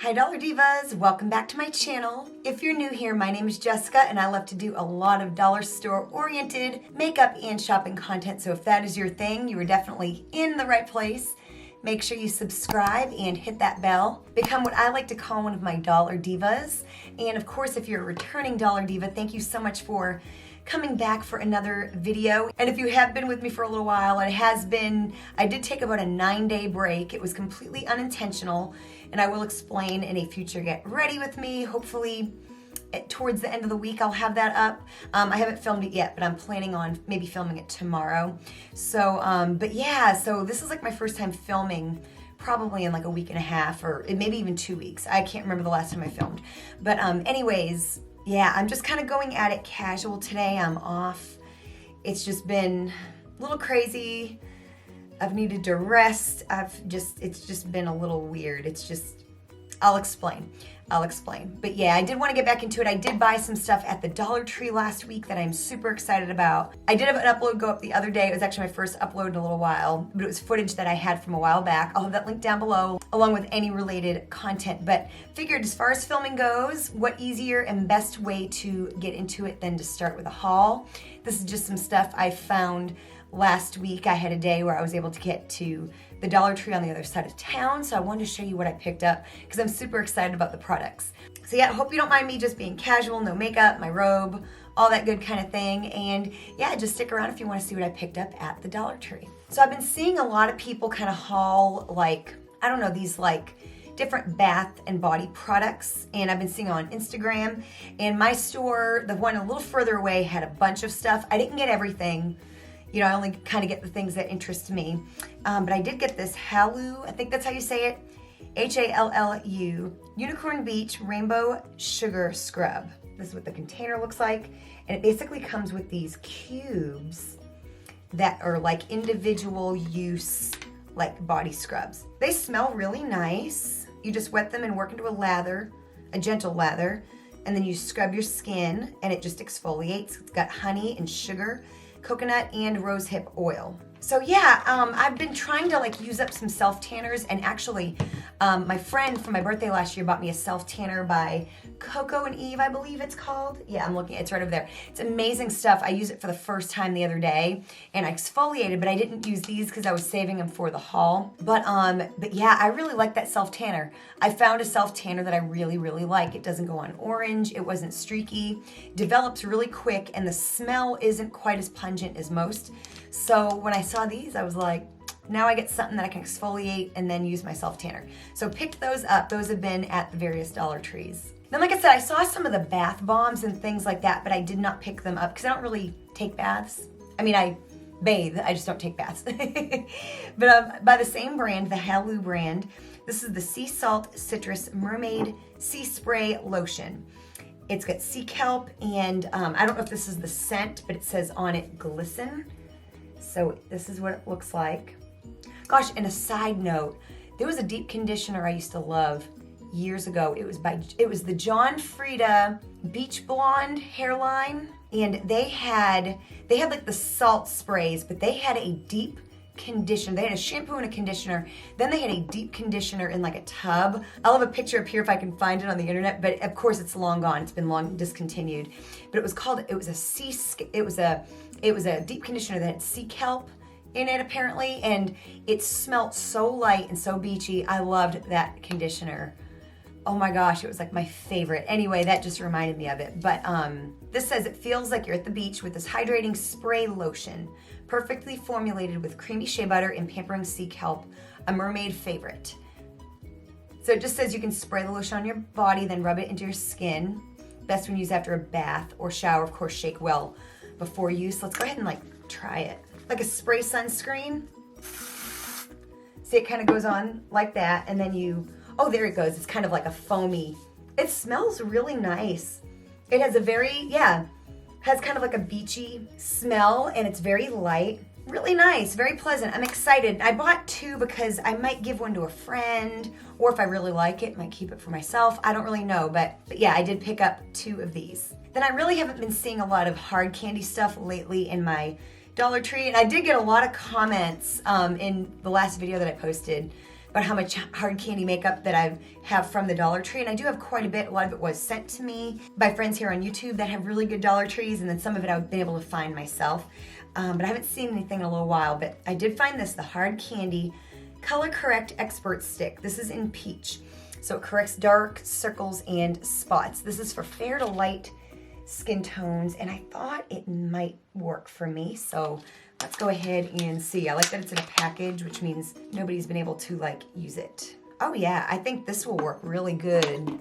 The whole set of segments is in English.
Hi Dollar Divas, welcome back to my channel. If you're new here, my name is Jessica and I love to do a lot of dollar store oriented makeup and shopping content. So if that is your thing, you are definitely in the right place. Make sure you subscribe and hit that bell. Become what I like to call one of my Dollar Divas. And of course, if you're a returning Dollar Diva, thank you so much for coming back for another video. And if you have been with me for a little while, I did take about a 9-day break. It was completely unintentional, and I will explain in a future Get Ready With Me. Hopefully towards the end of the week I'll have that up. I haven't filmed it yet, but I'm planning on maybe filming it tomorrow. So, but yeah, so this is like my first time filming probably in like a week and a half or maybe even 2 weeks. I can't remember the last time I filmed. But anyways, yeah, I'm just kind of going at it casual today. I'm off. It's just been a little crazy. I've needed to rest. It's just been a little weird. I'll explain. But yeah, I did want to get back into it. I did buy some stuff at the Dollar Tree last week that I'm super excited about. I did have an upload go up the other day. It was actually my first upload in a little while, but it was footage that I had from a while back. I'll have that link down below along with any related content. But figured as far as filming goes, what easier and best way to get into it than to start with a haul. This is just some stuff I found last week. I had a day where I was able to get to the Dollar Tree on the other side of town, so I wanted to show you what I picked up because I'm super excited about the products. So yeah, I hope you don't mind me just being casual, no makeup, my robe, all that good kind of thing. And yeah, just stick around if you want to see what I picked up at the Dollar Tree. So I've been seeing a lot of people kind of haul like, I don't know, these like different bath and body products, and I've been seeing on Instagram. And my store, the one a little further away, had a bunch of stuff. I didn't get everything. You know, I only kind of get the things that interest me. But I did get this Hallu, I think that's how you say it, H-A-L-L-U, Unicorn Beach Rainbow Sugar Scrub. This is what the container looks like. And it basically comes with these cubes that are like individual use, like body scrubs. They smell really nice. You just wet them and work into a lather, a gentle lather, and then you scrub your skin and it just exfoliates. It's got honey and sugar, coconut and rosehip oil. So yeah, I've been trying to like use up some self tanners, and actually my friend from my birthday last year bought me a self tanner by Coco and Eve, I believe it's called. Yeah, I'm looking, it's right over there. It's amazing stuff. I used it for the first time the other day and I exfoliated, but I didn't use these because I was saving them for the haul. But yeah, I really like that self tanner. I found a self tanner that I really, really like. It doesn't go on orange, it wasn't streaky, develops really quick, and the smell isn't quite as pungent as most. So when I saw these, I was like, now I get something that I can exfoliate and then use my self tanner. So picked those up. Those have been at the various Dollar Trees. Then like I said, I saw some of the bath bombs and things like that, but I did not pick them up because I don't really take baths. I mean, I bathe, I just don't take baths. But by the same brand, the Hallu brand, this is the Sea Salt Citrus Mermaid Sea Spray Lotion. It's got sea kelp and I don't know if this is the scent, but it says on it glisten. So this is what it looks like. Gosh, and a side note, there was a deep conditioner I used to love years ago. It was the John Frieda Beach Blonde hairline, and they had like the salt sprays, but they had a deep conditioner. They had a shampoo and a conditioner. Then they had a deep conditioner in like a tub. I'll have a picture up here if I can find it on the internet, but of course it's long gone. It's been long discontinued. But it was a deep conditioner that had sea kelp in it apparently, and it smelled so light and so beachy. I loved that conditioner. Oh my gosh, it was like my favorite. Anyway, that just reminded me of it. But this says it feels like you're at the beach with this hydrating spray lotion, perfectly formulated with creamy shea butter and pampering sea kelp, a mermaid favorite. So it just says you can spray the lotion on your body, then rub it into your skin. Best when used after a bath or shower. Of course, shake well before use. Let's go ahead and like try it. Like a spray sunscreen. See, it kind of goes on like that, and then oh, there it goes. It's kind of like a foamy. It smells really nice. It has has kind of like a beachy smell, and it's very light. Really nice, very pleasant. I'm excited. I bought 2 because I might give one to a friend, or if I really like it, might keep it for myself. I don't really know, but yeah, I did pick up 2 of these. Then I really haven't been seeing a lot of hard candy stuff lately in my Dollar Tree, and I did get a lot of comments in the last video that I posted about how much hard candy makeup that I have from the Dollar Tree, and I do have quite a bit. A lot of it was sent to me by friends here on YouTube that have really good Dollar Trees, and then some of it I've been able to find myself. But I haven't seen anything in a little while, but I did find this, the Hard Candy Color Correct Expert Stick. This is in peach. So it corrects dark circles and spots. This is for fair to light skin tones, and I thought it might work for me. So let's go ahead and see. I like that it's in a package, which means nobody's been able to like use it. Oh yeah, I think this will work really good.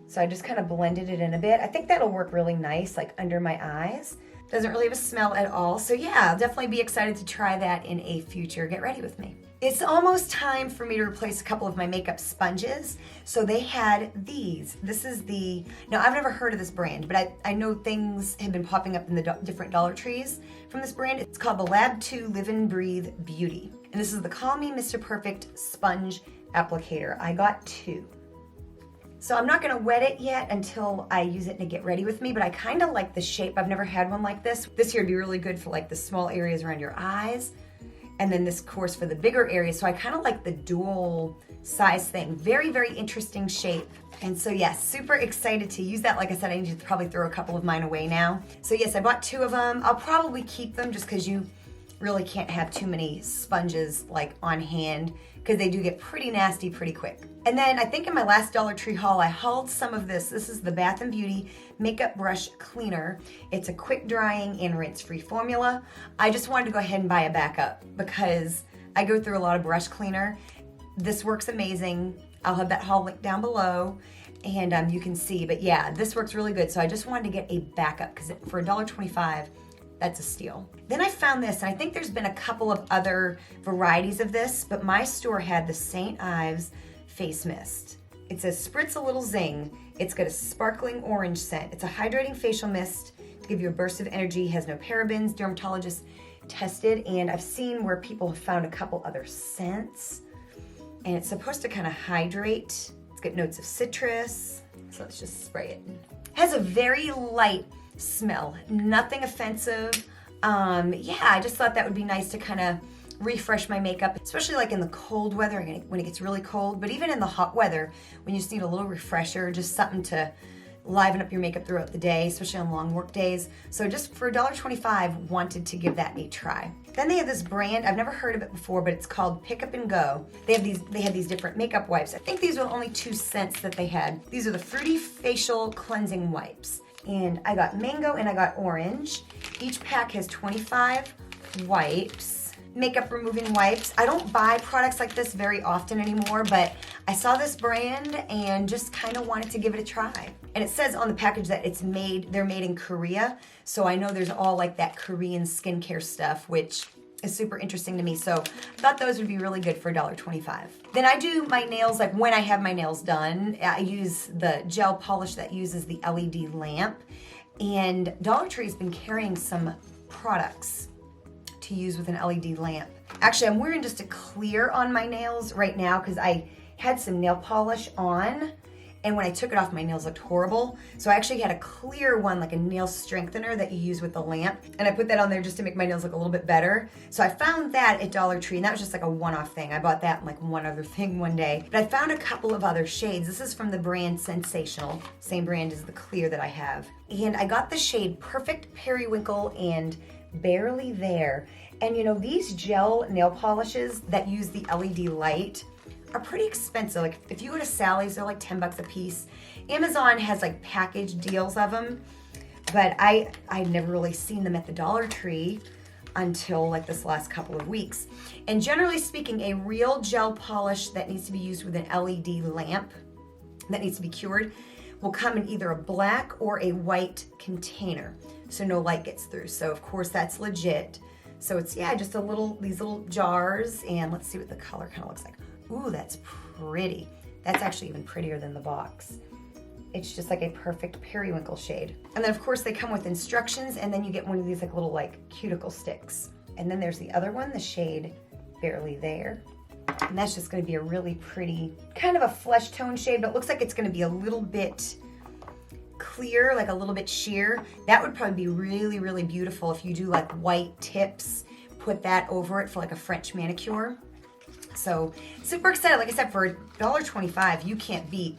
So I just kind of blended it in a bit. I think that'll work really nice, like under my eyes. Doesn't really have a smell at all. So yeah, I'll definitely be excited to try that in a future Get Ready With Me. It's almost time for me to replace a couple of my makeup sponges. So they had these. This is the, now I've never heard of this brand, but I know things have been popping up in the different Dollar Trees from this brand. It's called the Lab 2 Live and Breathe Beauty. And this is the Call Me Mr. Perfect Sponge Applicator. I got 2. So I'm not gonna wet it yet until I use it to Get Ready With Me, but I kind of like the shape. I've never had one like this. This here would be really good for like the small areas around your eyes. And then this course for the bigger areas. So I kind of like the dual size thing. Very, very interesting shape. And so yes, super excited to use that. Like I said, I need to probably throw a couple of mine away now. So yes, I bought 2 of them. I'll probably keep them just because you really can't have too many sponges like on hand because they do get pretty nasty pretty quick. And then I think in my last Dollar Tree haul, I hauled some of this. This is the Bath & Beauty Makeup Brush Cleaner. It's a quick drying and rinse-free formula. I just wanted to go ahead and buy a backup because I go through a lot of brush cleaner. This works amazing. I'll have that haul linked down below and you can see, but yeah, this works really good. So I just wanted to get a backup because for $1.25, that's a steal. Then I found this, and I think there's been a couple of other varieties of this, but my store had the St. Ives Face Mist. It says spritz a little zing. It's got a sparkling orange scent. It's a hydrating facial mist to give you a burst of energy, has no parabens, dermatologist tested, and I've seen where people have found a couple other scents, and it's supposed to kind of hydrate. It's got notes of citrus, so let's just spray it. It has a very light smell, nothing offensive. Yeah, I just thought that would be nice to kind of refresh my makeup, especially like in the cold weather when it gets really cold, but even in the hot weather when you just need a little refresher, just something to liven up your makeup throughout the day, especially on long work days. So just for $1.25, wanted to give that a try. Then they have this brand, I've never heard of it before, but it's called Pick Up and Go. They have these different makeup wipes. I think these were the only 2 scents that they had. These are the Fruity Facial Cleansing Wipes. And I got mango and I got orange. Each pack has 25 wipes, makeup removing wipes. I don't buy products like this very often anymore, but I saw this brand and just kind of wanted to give it a try. And it says on the package that they're made in Korea. So I know there's all like that Korean skincare stuff, which is super interesting to me. So I thought those would be really good for $1.25. Then I do my nails, like when I have my nails done, I use the gel polish that uses the LED lamp. And Dollar Tree has been carrying some products to use with an LED lamp. Actually, I'm wearing just a clear on my nails right now because I had some nail polish on, and when I took it off, my nails looked horrible. So I actually had a clear one, like a nail strengthener that you use with the lamp. And I put that on there just to make my nails look a little bit better. So I found that at Dollar Tree, and that was just like a one-off thing. I bought that and like one other thing one day. But I found a couple of other shades. This is from the brand Sensational. Same brand as the clear that I have. And I got the shade Perfect Periwinkle and Barely There. And you know, these gel nail polishes that use the LED light are pretty expensive. Like if you go to Sally's, they're like 10 bucks a piece. Amazon has like package deals of them, but I've never really seen them at the Dollar Tree until like this last couple of weeks. And generally speaking, a real gel polish that needs to be used with an LED lamp that needs to be cured will come in either a black or a white container, so no light gets through. So of course that's legit. So it's, yeah, just these little jars, and let's see what the color kind of looks like. Ooh, that's pretty. That's actually even prettier than the box. It's just like a perfect periwinkle shade. And then of course they come with instructions, and then you get one of these like little like cuticle sticks. And then there's the other one, the shade Barely There. And that's just gonna be a really pretty, kind of a flesh tone shade, but it looks like it's gonna be a little bit clear, like a little bit sheer. That would probably be really, really beautiful if you do like white tips, put that over it for like a French manicure. So super excited. Like I said, for $1.25, you can't beat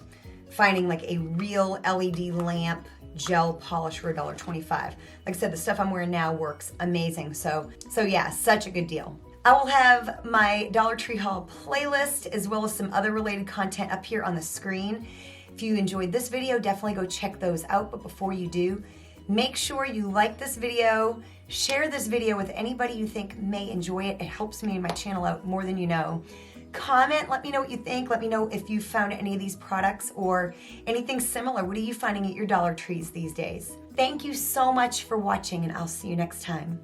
finding like a real LED lamp gel polish for $1.25. Like I said, the stuff I'm wearing now works amazing. So yeah, such a good deal. I will have my Dollar Tree haul playlist as well as some other related content up here on the screen. If you enjoyed this video, definitely go check those out. But before you do, make sure you like this video, share this video with anybody you think may enjoy it. It helps me and my channel out more than you know. Comment, let me know what you think. Let me know if you found any of these products or anything similar. What are you finding at your Dollar Trees these days? Thank you so much for watching, and I'll see you next time.